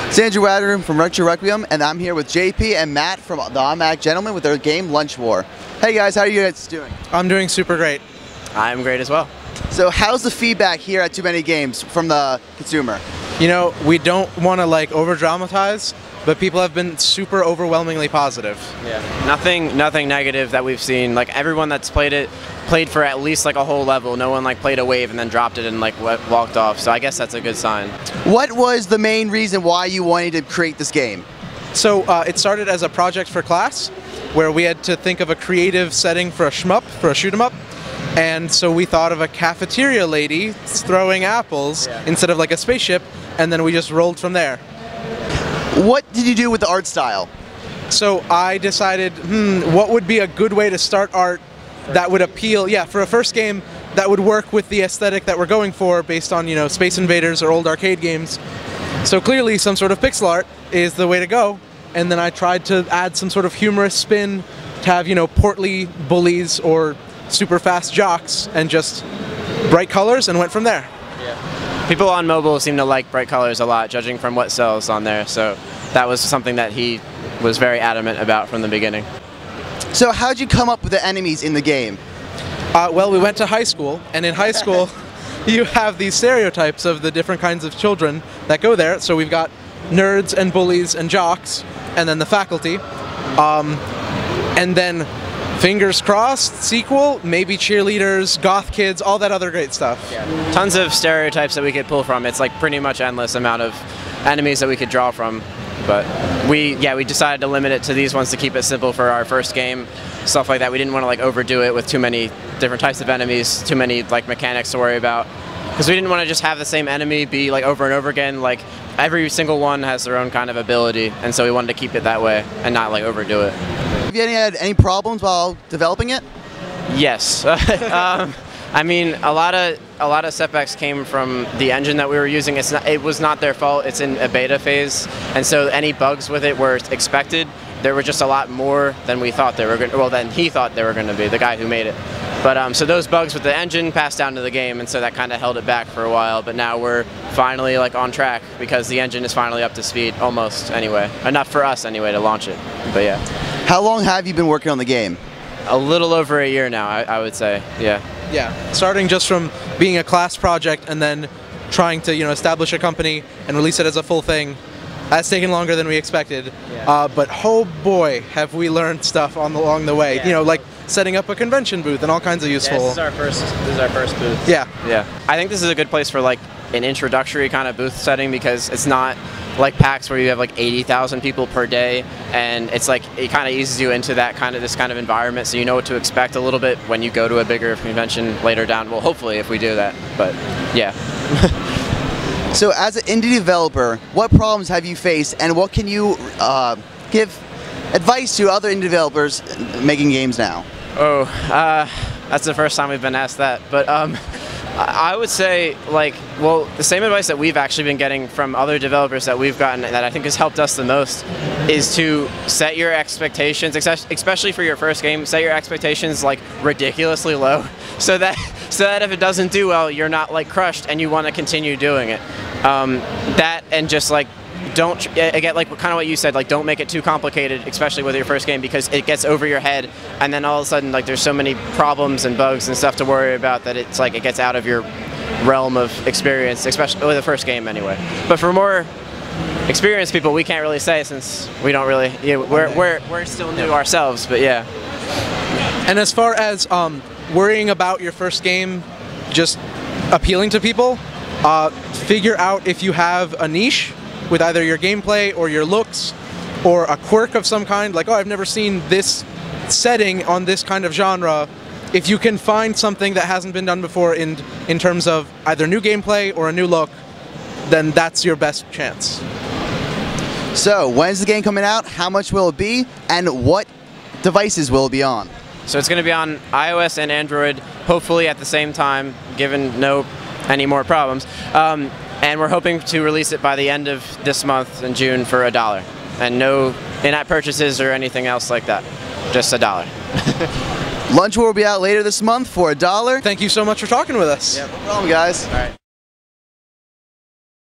It's Andrew Wadder from RetroRequiem, and I'm here with JP and Matt from the Automatic Gentleman with their game Lunch War. Hey guys, how are you guys doing? I'm doing super great. I'm great as well. So how's the feedback here at TooManyGames from the consumer? You know, we don't want to like over dramatize, but people have been super overwhelmingly positive. Yeah. Nothing negative that we've seen. Like everyone that's played it played for at least like a whole level. No one like played a wave and then dropped it and like walked off. So I guess that's a good sign. What was the main reason why you wanted to create this game? So it started as a project for class where we had to think of a creative setting for a shmup, for a shoot 'em up. And so we thought of a cafeteria lady throwing apples instead of like a spaceship, and then we just rolled from there. What did you do with the art style? So I decided, what would be a good way to start art that would appeal, for a first game that would work with the aesthetic that we're going for based on, you know, Space Invaders or old arcade games. So clearly some sort of pixel art is the way to go. And then I tried to add some sort of humorous spin to have, you know, portly bullies or super fast jocks and just bright colors and went from there. Yeah. People on mobile seem to like bright colors a lot, judging from what sells on there. So that was something that he was very adamant about from the beginning. So how'd you come up with the enemies in the game? Well, we went to high school, and in high school you have these stereotypes of the different kinds of children that go there. So we've got nerds and bullies and jocks, and then the faculty. And then, fingers crossed, sequel, maybe cheerleaders, goth kids, all that other great stuff. Yeah. Tons of stereotypes that we could pull from. It's like pretty much endless amount of enemies that we could draw from. But we decided to limit it to these ones to keep it simple for our first game. Stuff like that. We didn't want to like overdo it with too many different types of enemies, too many like mechanics to worry about. Because we didn't want to just have the same enemy be like over and over again. Like every single one has their own kind of ability, and so we wanted to keep it that way and not like overdo it. Have you had any problems while developing it? Yes. I mean, a lot of setbacks came from the engine that we were using. It was not their fault. It's in a beta phase, and so any bugs with it were expected. There were just a lot more than we thought they were going. Well, than he thought they were going to be, the guy who made it. But so those bugs with the engine passed down to the game, and so that kind of held it back for a while. But now we're finally like on track because the engine is finally up to speed, almost anyway. Enough for us anyway to launch it. But yeah. How long have you been working on the game? A little over a year now, I would say. Yeah. Yeah, starting just from being a class project and then trying to, you know, establish a company and release it as a full thing. That's taken longer than we expected. Yeah. But oh boy, have we learned stuff along the way. Yeah. You know, like setting up a convention booth and all kinds of useful. Yeah, this is our first booth. Yeah. Yeah. I think this is a good place for like an introductory kind of booth setting because it's not like PAX where you have like 80,000 people per day, and it's like it kind of eases you into that this kind of environment, so you know what to expect a little bit when you go to a bigger convention later down. Well, hopefully if we do that, but yeah. So as an indie developer, what problems have you faced, and what can you give advice to other indie developers making games now? Oh, that's the first time we've been asked that, but I would say, like, well, the same advice that we've actually been getting from other developers that we've gotten that I think has helped us the most is to set your expectations, especially for your first game, set your expectations like ridiculously low so that if it doesn't do well, you're not like crushed and you want to continue doing it. That and just like don't, again, like kind of what you said, like don't make it too complicated, especially with your first game, because it gets over your head, and then all of a sudden, like there's so many problems and bugs and stuff to worry about that it's like it gets out of your realm of experience, especially with the first game anyway. But for more experienced people, we can't really say since we don't really, we're still new ourselves, but yeah. And as far as worrying about your first game just appealing to people, figure out if you have a niche with either your gameplay or your looks or a quirk of some kind, like, oh, I've never seen this setting on this kind of genre. If you can find something that hasn't been done before in terms of either new gameplay or a new look, then that's your best chance. So, when's the game coming out? How much will it be? And what devices will it be on? So it's going to be on iOS and Android, hopefully at the same time, given any more problems. And we're hoping to release it by the end of this month in June for $1. And no in-app purchases or anything else like that. Just $1. Lunch will be out later this month for $1. Thank you so much for talking with us. Yeah, no problem, guys. All right.